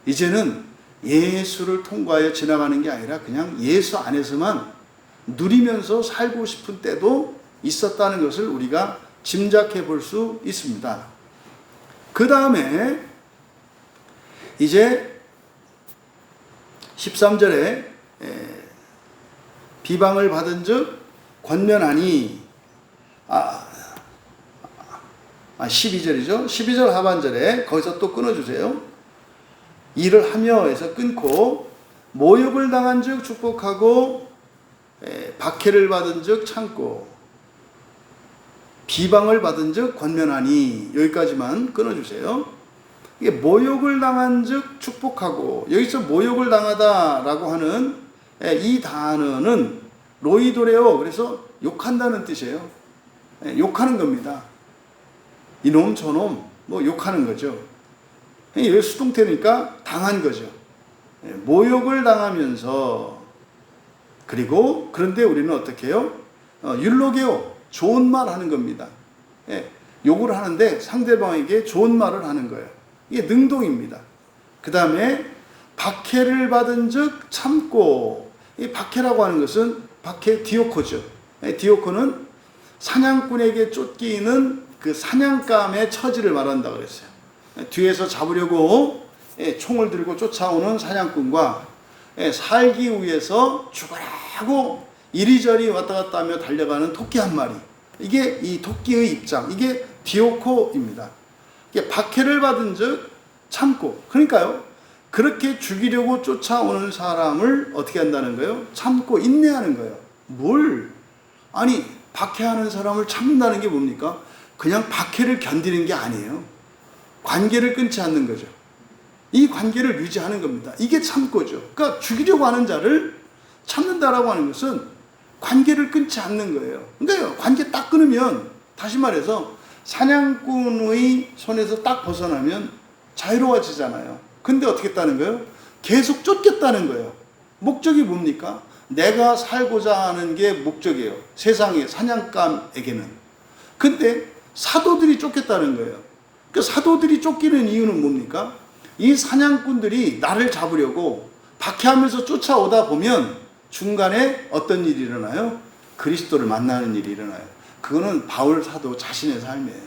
이제는 예수를 통과하여 지나가는 게 아니라 그냥 예수 안에서만 누리면서 살고 싶은 때도 있었다는 것을 우리가 짐작해 볼 수 있습니다. 그 다음에 이제 13절에 비방을 받은 즉 권면하니 12절이죠. 12절 하반절에 거기서 또 끊어주세요. 일을 하며 해서 끊고 모욕을 당한 즉 축복하고 박해를 받은 즉 참고 비방을 받은 즉 권면하니, 여기까지만 끊어주세요. 이게 모욕을 당한 즉 축복하고, 여기서 모욕을 당하다라고 하는 이 단어는 로이도레오, 그래서 욕한다는 뜻이에요. 욕하는 겁니다. 이놈 저놈 뭐 욕하는 거죠. 여기 수동태니까 당한 거죠. 모욕을 당하면서, 그리고 그런데 우리는 어떻게 해요? 율로게오, 좋은 말 하는 겁니다. 욕을 하는데 상대방에게 좋은 말을 하는 거예요. 이게 능동입니다. 그 다음에 박해를 받은 즉 참고, 이 박해라고 하는 것은 박해 디오코죠. 디오코는 사냥꾼에게 쫓기는 그 사냥감의 처지를 말한다 그랬어요. 뒤에서 잡으려고 총을 들고 쫓아오는 사냥꾼과 살기 위해서 죽으라고 이리저리 왔다 갔다 하며 달려가는 토끼 한 마리, 이게 이 토끼의 입장, 이게 디오코입니다. 이게 박해를 받은 즉 참고, 그러니까요, 그렇게 죽이려고 쫓아오는 사람을 어떻게 한다는 거예요? 참고 인내하는 거예요. 뭘? 아니, 박해하는 사람을 참는다는 게 뭡니까? 그냥 박해를 견디는 게 아니에요. 관계를 끊지 않는 거죠. 이 관계를 유지하는 겁니다. 이게 참고죠. 그러니까 죽이려고 하는 자를 참는다라고 하는 것은 관계를 끊지 않는 거예요. 그러니까 관계 딱 끊으면, 다시 말해서 사냥꾼의 손에서 딱 벗어나면 자유로워지잖아요. 근데 어떻게 했다는 거예요? 계속 쫓겠다는 거예요. 목적이 뭡니까? 내가 살고자 하는 게 목적이에요. 세상의 사냥감에게는. 근데 사도들이 쫓겠다는 거예요. 그 사도들이 쫓기는 이유는 뭡니까? 이 사냥꾼들이 나를 잡으려고 박해하면서 쫓아오다 보면 중간에 어떤 일이 일어나요? 그리스도를 만나는 일이 일어나요. 그거는 바울 사도 자신의 삶이에요.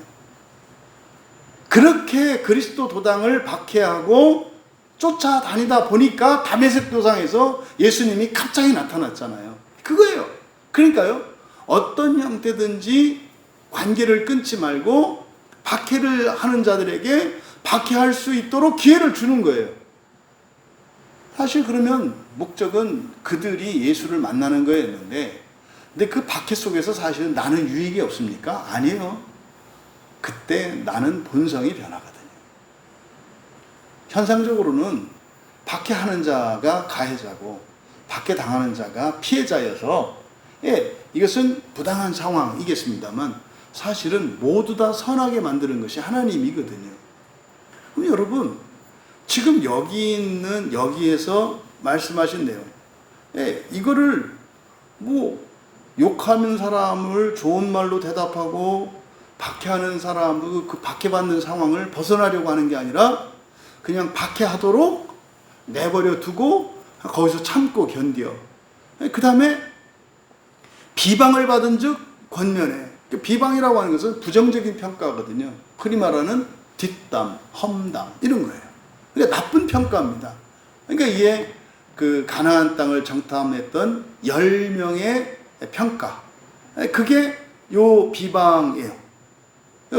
그렇게 그리스도 도당을 박해하고 쫓아다니다 보니까 다메섹 도상에서 예수님이 갑자기 나타났잖아요. 그거예요. 그러니까요, 어떤 형태든지 관계를 끊지 말고 박해를 하는 자들에게 박해할 수 있도록 기회를 주는 거예요. 사실 그러면 목적은 그들이 예수를 만나는 거였는데, 근데 그 박해 속에서 사실은 나는 유익이 없습니까? 아니에요. 그때 나는 본성이 변하거든요. 현상적으로는 박해하는 자가 가해자고 박해당하는 자가 피해자여서, 이것은 부당한 상황이겠습니다만 사실은 모두 다 선하게 만드는 것이 하나님이거든요. 그럼 여러분, 지금 여기에서 말씀하신 내용, 이거를 욕하는 사람을 좋은 말로 대답하고 박해하는 사람, 그 박해받는 상황을 벗어나려고 하는 게 아니라 그냥 박해하도록 내버려 두고 거기서 참고 견뎌. 그 다음에 비방을 받은 즉 권면해. 비방이라고 하는 것은 부정적인 평가거든요. 흔히 말하는 뒷담, 험담 이런 거예요. 그러니까 나쁜 평가입니다. 그러니까 이게 그 가나안 땅을 정탐했던 10명의 평가, 그게 요 비방이에요.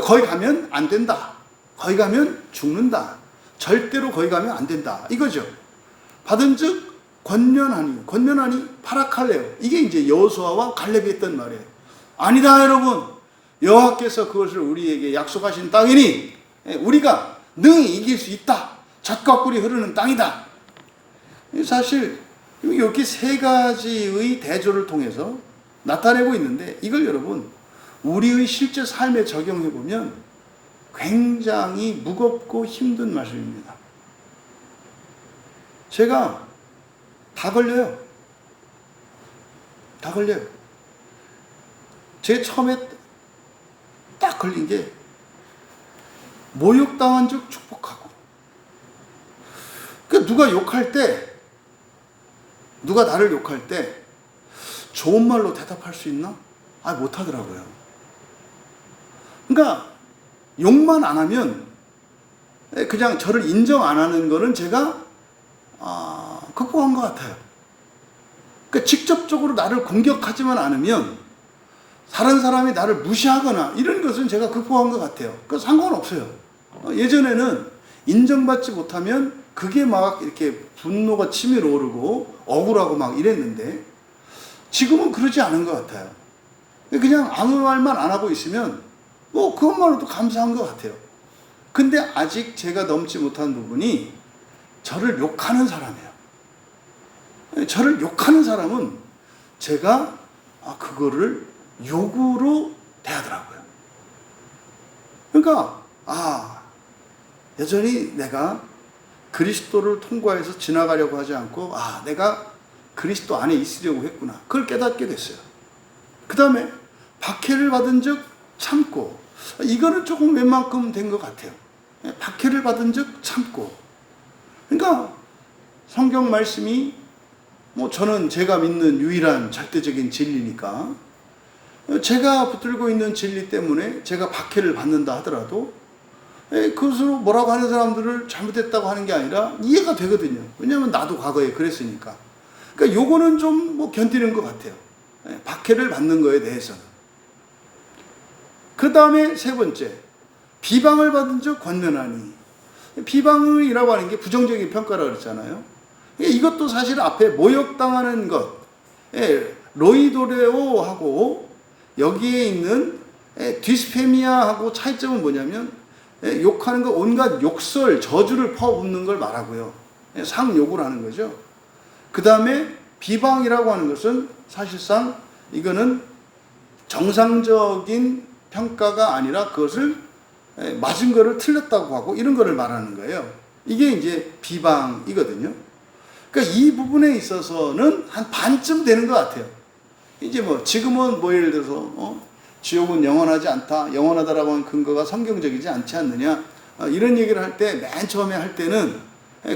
거기 가면 안 된다. 거기 가면 죽는다. 절대로 거기 가면 안 된다. 이거죠. 받은 즉 권면하니 파라칼레오. 이게 이제 여호수아와 갈렙이 했던 말이에요. 아니다 여러분, 여호와께서 그것을 우리에게 약속하신 땅이니 우리가 능히 이길 수 있다. 젖과 꿀이 흐르는 땅이다. 사실 이렇게 세 가지의 대조를 통해서 나타내고 있는데, 이걸 여러분 우리의 실제 삶에 적용해 보면 굉장히 무겁고 힘든 말씀입니다. 제가 다 걸려요. 제 처음에 딱 걸린 게 모욕당한 즉 축복하고. 그러니까 누가 나를 욕할 때 좋은 말로 대답할 수 있나? 못하더라고요. 그러니까 욕만 안 하면, 그냥 저를 인정 안 하는 거는 제가 극복한 것 같아요. 그러니까 직접적으로 나를 공격하지만 않으면, 다른 사람이 나를 무시하거나 이런 것은 제가 극복한 것 같아요. 그 상관없어요. 예전에는 인정받지 못하면 그게 막 이렇게 분노가 치밀어 오르고 억울하고 막 이랬는데, 지금은 그러지 않은 것 같아요. 그냥 아무 말만 안 하고 있으면 그것만으로도 감사한 것 같아요. 근데 아직 제가 넘지 못한 부분이 저를 욕하는 사람이에요. 저를 욕하는 사람은 제가 그거를 욕으로 대하더라고요. 그러니까 여전히 내가 그리스도를 통과해서 지나가려고 하지 않고 내가 그리스도 안에 있으려고 했구나. 그걸 깨닫게 됐어요. 그 다음에 박해를 받은 즉 참고. 이거는 조금 웬만큼 된 것 같아요. 박해를 받은 즉 참고. 그러니까 성경 말씀이 저는 제가 믿는 유일한 절대적인 진리니까, 제가 붙들고 있는 진리 때문에 제가 박해를 받는다 하더라도 그것으로 뭐라고 하는 사람들을 잘못했다고 하는 게 아니라 이해가 되거든요. 왜냐하면 나도 과거에 그랬으니까. 그러니까 요거는 좀 견디는 것 같아요. 박해를 받는 거에 대해서는. 그 다음에 세 번째, 비방을 받은 즉 권면하니. 비방이라고 하는 게 부정적인 평가라고 그랬잖아요. 이것도 사실 앞에 모욕당하는 것, 로이도레오하고 여기에 있는 디스페미아하고 차이점은 뭐냐면, 욕하는 거 온갖 욕설, 저주를 퍼붓는 걸 말하고요. 상욕을 하는 거죠. 그 다음에 비방이라고 하는 것은 사실상 이거는 정상적인 평가가 아니라 그것을 맞은 거를 틀렸다고 하고 이런 거를 말하는 거예요. 이게 이제 비방이거든요. 그러니까 이 부분에 있어서는 한 반쯤 되는 것 같아요. 이제 지금은 예를 들어서 지옥은 영원하지 않다, 영원하다라고 하는 근거가 성경적이지 않지 않느냐, 이런 얘기를 할 때, 맨 처음에 할 때는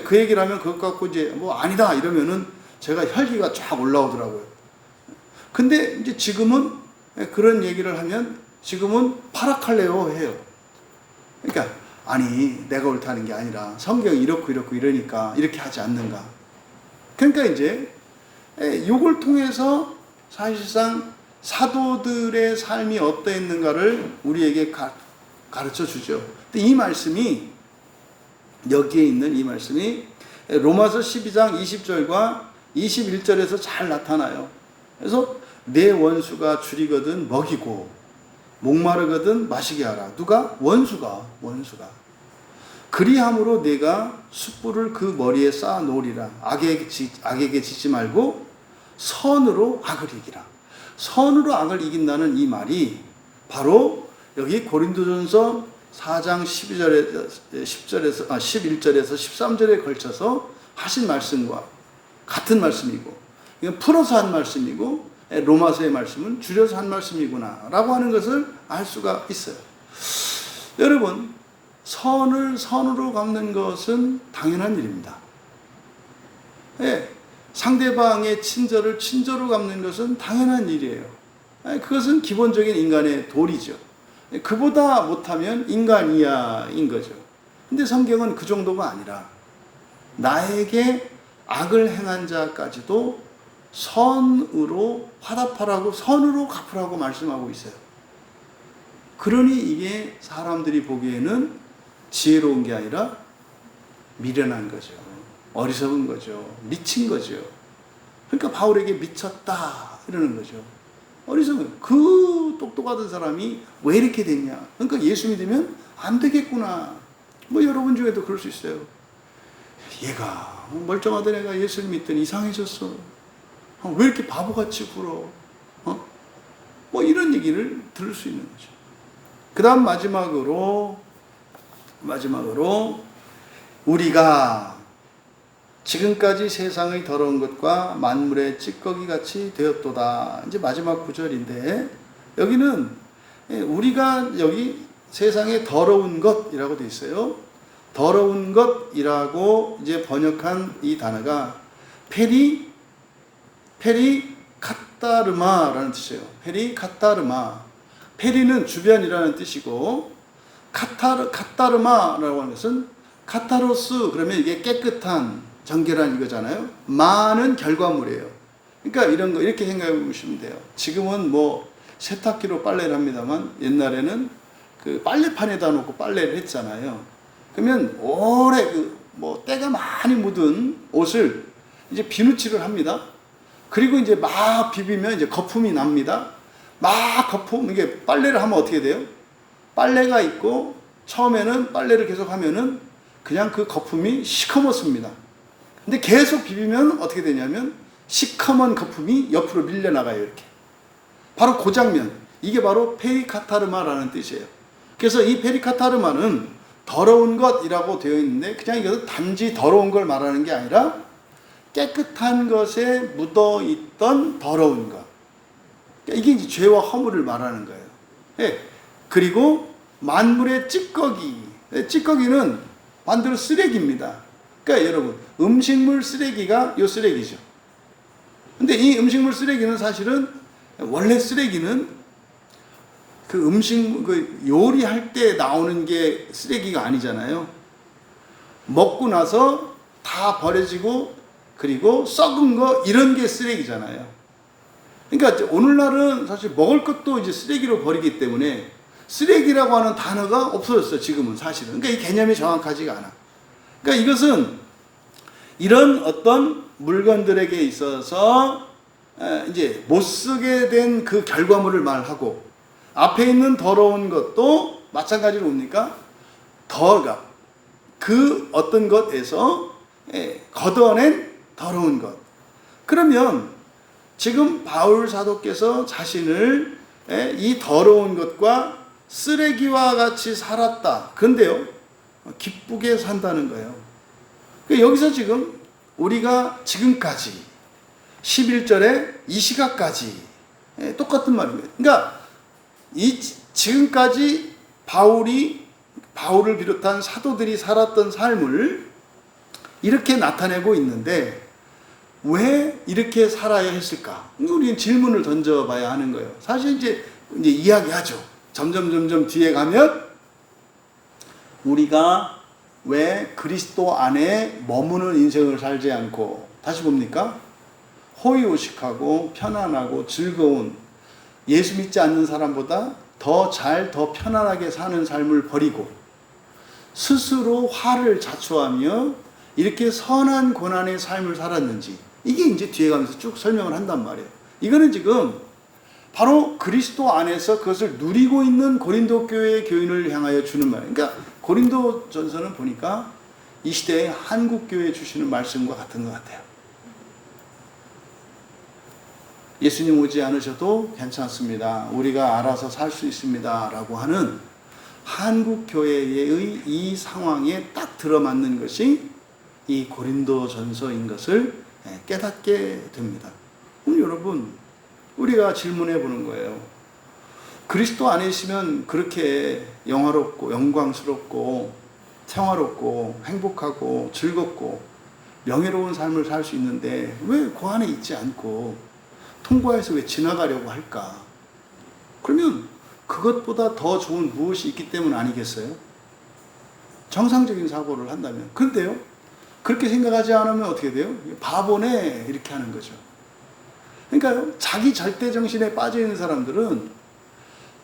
그 얘기를 하면 그것 갖고 이제 아니다 이러면은 제가 혈기가 쫙 올라오더라고요. 근데 이제 지금은 그런 얘기를 하면 지금은 파라칼레오 해요. 그러니까 아니 내가 옳다는 게 아니라 성경이 이렇고 이렇고 이러니까 이렇게 하지 않는가. 그러니까 이제 이걸 통해서 사실상 사도들의 삶이 어떠했는가를 우리에게 가르쳐 주죠. 근데 이 말씀이 여기에 있는 이 말씀이 로마서 12장 20절과 21절에서 잘 나타나요. 그래서 내 원수가 줄이거든 먹이고 목마르거든 마시게 하라. 누가? 원수가. 그리함으로 내가 숯불을 그 머리에 쌓아 놓으리라. 악에게 지지 말고 선으로 악을 이기라. 선으로 악을 이긴다는 이 말이 바로 여기 고린도전서 4장 11절에서 13절에 걸쳐서 하신 말씀과 같은 말씀이고, 이건 풀어서 한 말씀이고 로마서의 말씀은 줄여서 한 말씀이구나 라고 하는 것을 알 수가 있어요. 여러분, 선을 선으로 갚는 것은 당연한 일입니다. 상대방의 친절을 친절로 갚는 것은 당연한 일이에요. 그것은 기본적인 인간의 도리죠. 그보다 못하면 인간 이하인 거죠. 근데 성경은 그 정도가 아니라 나에게 악을 행한 자까지도 선으로 화답하라고, 선으로 갚으라고 말씀하고 있어요. 그러니 이게 사람들이 보기에는 지혜로운 게 아니라 미련한 거죠. 어리석은 거죠. 미친 거죠. 그러니까 바울에게 미쳤다 이러는 거죠. 어리석은, 그 똑똑하던 사람이 왜 이렇게 됐냐. 그러니까 예수 믿으면 안 되겠구나. 뭐 여러분 중에도 그럴 수 있어요. 얘가 멀쩡하던 애가 예수를 믿더니 이상해졌어. 왜 이렇게 바보같이 굴어? 뭐 이런 얘기를 들을 수 있는 거죠. 그 다음 마지막으로 우리가 지금까지 세상의 더러운 것과 만물의 찌꺼기 같이 되었도다. 이제 마지막 구절인데, 여기는 우리가 여기 세상의 더러운 것이라고 되어 있어요. 더러운 것이라고 이제 번역한 이 단어가 페리카타르마라는 뜻이에요. 페리카타르마. 페리는 주변이라는 뜻이고, 카타르마라고 하는 것은 카타로스, 그러면 이게 깨끗한, 정결한 이거잖아요. 마는 결과물이에요. 그러니까 이런 거 이렇게 생각해 보시면 돼요. 지금은 뭐 세탁기로 빨래를 합니다만 옛날에는 그 빨래판에다 놓고 빨래를 했잖아요. 그러면 오래 뭐 때가 많이 묻은 옷을 이제 비누칠을 합니다. 그리고 이제 막 비비면 이제 거품이 납니다. 막 거품, 이게 빨래를 하면 어떻게 돼요? 빨래가 있고 처음에는 빨래를 계속 하면은 그냥 그 거품이 시커멓습니다. 근데 계속 비비면 어떻게 되냐면 시커먼 거품이 옆으로 밀려나가요. 이렇게. 바로 그 장면. 이게 바로 페리카타르마라는 뜻이에요. 그래서 이 페리카타르마는 더러운 것이라고 되어 있는데, 그냥 이것은 단지 더러운 걸 말하는 게 아니라 깨끗한 것에 묻어 있던 더러운 것. 이게 이제 죄와 허물을 말하는 거예요. 그리고 만물의 찌꺼기. 찌꺼기는 반대로 쓰레기입니다. 그러니까 여러분, 음식물 쓰레기가 요 쓰레기죠. 근데 이 음식물 쓰레기는 사실은, 원래 쓰레기는 그 요리할 때 나오는 게 쓰레기가 아니잖아요. 먹고 나서 다 버려지고, 그리고 썩은 거, 이런 게 쓰레기잖아요. 그러니까 오늘날은 사실 먹을 것도 이제 쓰레기로 버리기 때문에 쓰레기라고 하는 단어가 없어졌어요, 지금은 사실은. 그러니까 이 개념이 정확하지가 않아. 그러니까 이것은 이런 어떤 물건들에게 있어서 이제 못 쓰게 된 그 결과물을 말하고, 앞에 있는 더러운 것도 마찬가지로 뭡니까? 그 어떤 것에서 걷어낸 더러운 것. 그러면 지금 바울 사도께서 자신을 이 더러운 것과 쓰레기와 같이 살았다. 그런데요, 기쁘게 산다는 거예요. 여기서 지금 우리가 지금까지 11절에 이 시각까지 똑같은 말입니다. 그러니까 지금까지 바울을 비롯한 사도들이 살았던 삶을 이렇게 나타내고 있는데, 왜 이렇게 살아야 했을까? 우리는 질문을 던져봐야 하는 거예요. 사실 이제 이야기하죠. 점점 뒤에 가면 우리가 왜 그리스도 안에 머무는 인생을 살지 않고, 다시 봅니까? 호의호식하고 편안하고 즐거운, 예수 믿지 않는 사람보다 더 편안하게 사는 삶을 버리고 스스로 화를 자초하며 이렇게 선한 고난의 삶을 살았는지, 이게 이제 뒤에 가면서 쭉 설명을 한단 말이에요. 이거는 지금 바로 그리스도 안에서 그것을 누리고 있는 고린도 교회의 교인을 향하여 주는 말이에요. 그러니까 고린도 전서는 보니까 이 시대의 한국 교회에 주시는 말씀과 같은 것 같아요. 예수님 오지 않으셔도 괜찮습니다. 우리가 알아서 살 수 있습니다. 라고 하는 한국 교회의 이 상황에 딱 들어맞는 것이 이 고린도 전서인 것을 깨닫게 됩니다. 여러분, 우리가 질문해 보는 거예요. 그리스도 안에 있으면 그렇게 영화롭고 영광스럽고 평화롭고 행복하고 즐겁고 명예로운 삶을 살 수 있는데 왜 그 안에 있지 않고 통과해서 왜 지나가려고 할까? 그러면 그것보다 더 좋은 무엇이 있기 때문 아니겠어요? 정상적인 사고를 한다면. 그런데요, 그렇게 생각하지 않으면 어떻게 돼요? 바보네, 이렇게 하는 거죠. 그러니까요, 자기 절대정신에 빠져있는 사람들은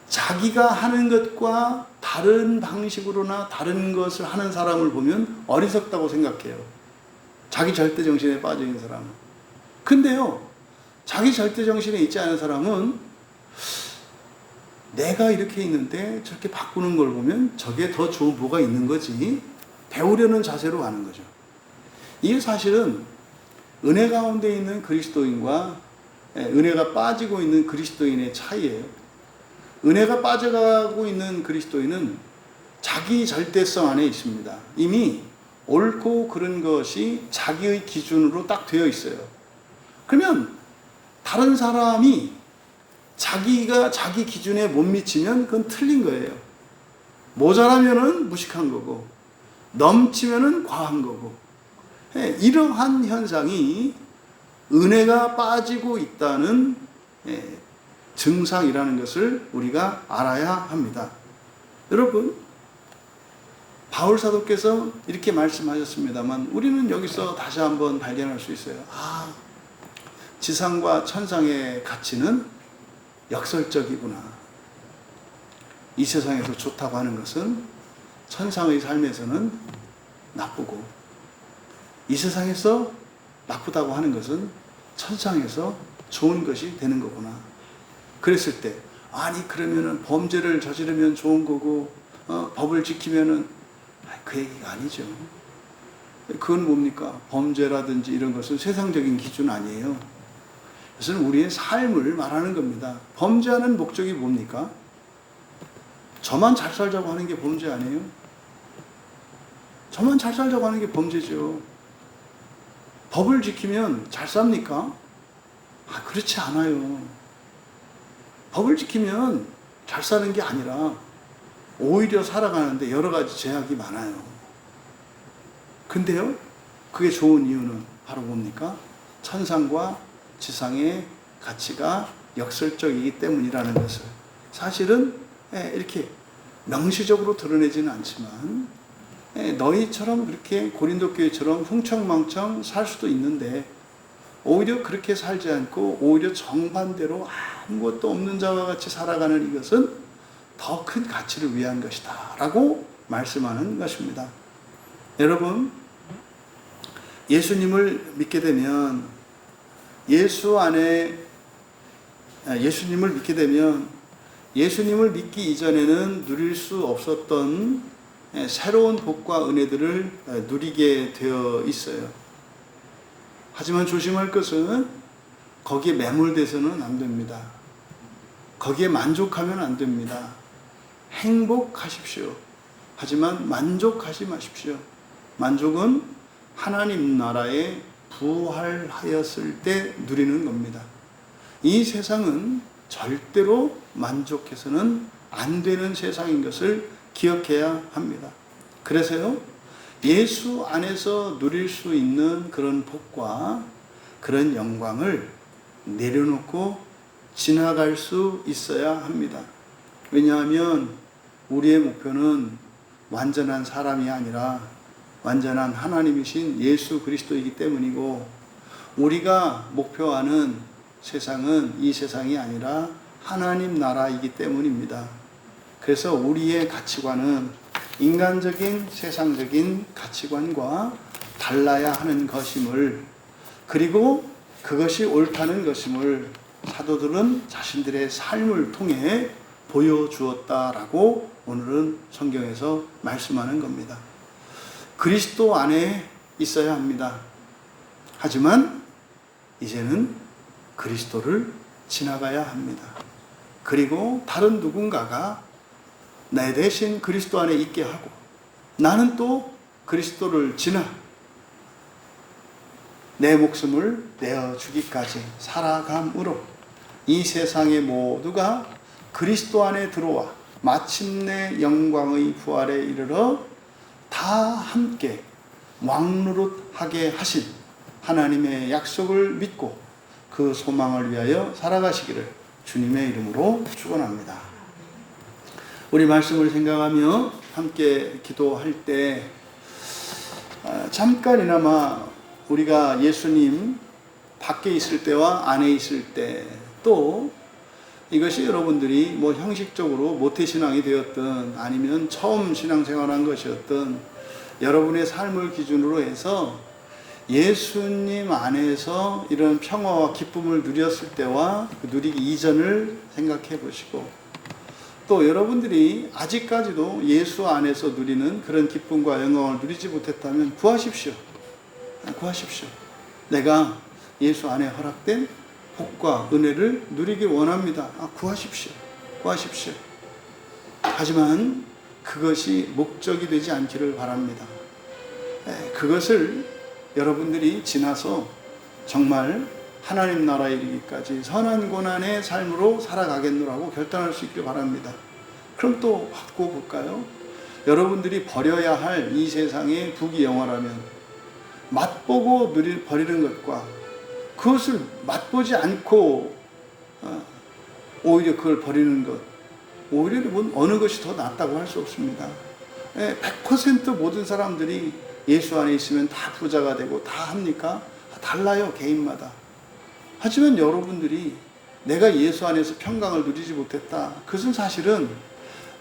자기가 하는 것과 다른 방식으로나 다른 것을 하는 사람을 보면 어리석다고 생각해요. 자기 절대정신에 빠져있는 사람은. 근데요, 자기 절대정신에 있지 않은 사람은 내가 이렇게 있는데 저렇게 바꾸는 걸 보면 저게 더 좋은 뭐가 있는 거지, 배우려는 자세로 가는 거죠. 이게 사실은 은혜 가운데 있는 그리스도인과 은혜가 빠지고 있는 그리스도인의 차이예요. 은혜가 빠져가고 있는 그리스도인은 자기 절대성 안에 있습니다. 이미 옳고 그른 것이 자기의 기준으로 딱 되어 있어요. 그러면 다른 사람이 자기가 자기 기준에 못 미치면 그건 틀린 거예요. 모자라면은 무식한 거고, 넘치면은 과한 거고. 이러한 현상이 은혜가 빠지고 있다는 증상이라는 것을 우리가 알아야 합니다. 여러분, 바울 사도께서 이렇게 말씀하셨습니다만 우리는 여기서 다시 한번 발견할 수 있어요. 지상과 천상의 가치는 역설적이구나. 이 세상에서 좋다고 하는 것은 천상의 삶에서는 나쁘고, 이 세상에서 나쁘다고 하는 것은 천상에서 좋은 것이 되는 거구나. 그랬을 때, 아니 그러면은 범죄를 저지르면 좋은 거고 법을 지키면은, 그 얘기가 아니죠. 그건 뭡니까? 범죄라든지 이런 것은 세상적인 기준 아니에요. 그것은 우리의 삶을 말하는 겁니다. 범죄하는 목적이 뭡니까? 저만 잘 살자고 하는 게 범죄 아니에요? 저만 잘 살자고 하는 게 범죄죠. 법을 지키면 잘 삽니까? 그렇지 않아요. 법을 지키면 잘 사는 게 아니라 오히려 살아가는데 여러 가지 제약이 많아요. 근데요, 그게 좋은 이유는 바로 뭡니까? 천상과 지상의 가치가 역설적이기 때문이라는 것을 사실은 이렇게 명시적으로 드러내지는 않지만 너희처럼 그렇게 고린도 교회처럼 흥청망청 살 수도 있는데 오히려 그렇게 살지 않고 오히려 정반대로 아무것도 없는 자와 같이 살아가는 이것은 더 큰 가치를 위한 것이다 라고 말씀하는 것입니다. 여러분, 예수님을 믿게 되면 예수님을 믿게 되면 예수님을 믿기 이전에는 누릴 수 없었던 새로운 복과 은혜들을 누리게 되어 있어요. 하지만 조심할 것은 거기에 매몰돼서는 안 됩니다. 거기에 만족하면 안 됩니다. 행복하십시오. 하지만 만족하지 마십시오. 만족은 하나님 나라에 부활하였을 때 누리는 겁니다. 이 세상은 절대로 만족해서는 안 되는 세상인 것을 기억해야 합니다. 그래서요, 예수 안에서 누릴 수 있는 그런 복과 그런 영광을 내려놓고 지나갈 수 있어야 합니다. 왜냐하면 우리의 목표는 완전한 사람이 아니라 완전한 하나님이신 예수 그리스도이기 때문이고, 우리가 목표하는 세상은 이 세상이 아니라 하나님 나라이기 때문입니다. 그래서 우리의 가치관은 인간적인 세상적인 가치관과 달라야 하는 것임을, 그리고 그것이 옳다는 것임을 사도들은 자신들의 삶을 통해 보여주었다라고 오늘은 성경에서 말씀하는 겁니다. 그리스도 안에 있어야 합니다. 하지만 이제는 그리스도를 지나가야 합니다. 그리고 다른 누군가가 내 대신 그리스도 안에 있게 하고, 나는 또 그리스도를 지나 내 목숨을 내어주기까지 살아감으로 이 세상의 모두가 그리스도 안에 들어와 마침내 영광의 부활에 이르러 다 함께 왕노릇하게 하신 하나님의 약속을 믿고 그 소망을 위하여 살아가시기를 주님의 이름으로 축원합니다. 우리 말씀을 생각하며 함께 기도할 때 잠깐이나마 우리가 예수님 밖에 있을 때와 안에 있을 때, 또 이것이 여러분들이 뭐 형식적으로 모태신앙이 되었든 아니면 처음 신앙생활한 것이었든 여러분의 삶을 기준으로 해서 예수님 안에서 이런 평화와 기쁨을 누렸을 때와 누리기 이전을 생각해 보시고, 또 여러분들이 아직까지도 예수 안에서 누리는 그런 기쁨과 영광을 누리지 못했다면 구하십시오. 구하십시오. 내가 예수 안에 허락된 복과 은혜를 누리길 원합니다. 구하십시오. 구하십시오. 하지만 그것이 목적이 되지 않기를 바랍니다. 그것을 여러분들이 지나서 정말 하나님 나라에 이르기까지 선한 고난의 삶으로 살아가겠노라고 결단할 수 있기를 바랍니다. 그럼 또 바꾸어 볼까요? 여러분들이 버려야 할 이 세상의 부귀영화라면 맛보고 버리는 것과 그것을 맛보지 않고 오히려 그걸 버리는 것, 오히려 어느 것이 더 낫다고 할 수 없습니다. 100% 모든 사람들이 예수 안에 있으면 다 부자가 되고 다 합니까? 달라요, 개인마다. 하지만 여러분들이 내가 예수 안에서 평강을 누리지 못했다, 그것은 사실은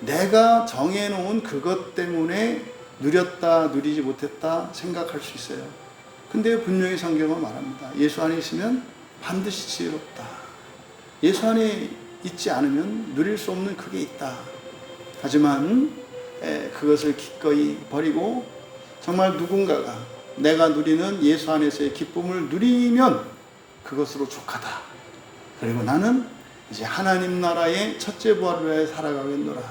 내가 정해놓은 그것 때문에 누리지 못했다 생각할 수 있어요. 근데 분명히 성경은 말합니다. 예수 안에 있으면 반드시 지혜롭다. 예수 안에 있지 않으면 누릴 수 없는 그게 있다. 하지만 그것을 기꺼이 버리고 정말 누군가가 내가 누리는 예수 안에서의 기쁨을 누리면 그것으로 족하다. 그리고 나는 이제 하나님 나라의 첫째 부활을 위해 살아가겠노라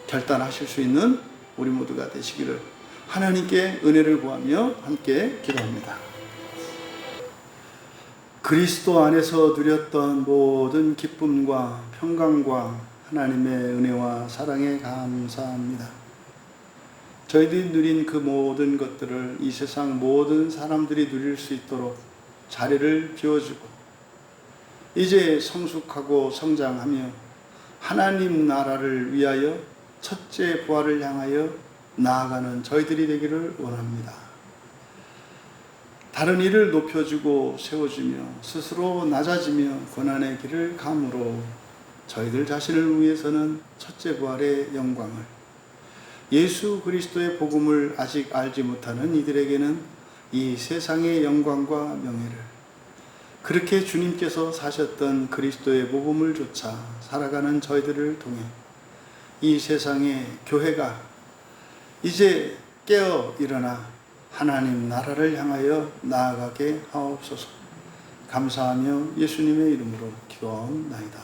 결단하실 수 있는 우리 모두가 되시기를 하나님께 은혜를 구하며 함께 기도합니다. 그리스도 안에서 누렸던 모든 기쁨과 평강과 하나님의 은혜와 사랑에 감사합니다. 저희들이 누린 그 모든 것들을 이 세상 모든 사람들이 누릴 수 있도록 자리를 비워주고 이제 성숙하고 성장하며 하나님 나라를 위하여 첫째 부활을 향하여 나아가는 저희들이 되기를 원합니다. 다른 이를 높여주고 세워주며 스스로 낮아지며 고난의 길을 감으로 저희들 자신을 위해서는 첫째 부활의 영광을, 예수 그리스도의 복음을 아직 알지 못하는 이들에게는 이 세상의 영광과 명예를, 그렇게 주님께서 사셨던 그리스도의 복음을 좇아 살아가는 저희들을 통해 이 세상의 교회가 이제 깨어 일어나 하나님 나라를 향하여 나아가게 하옵소서. 감사하며 예수님의 이름으로 기도하옵나이다.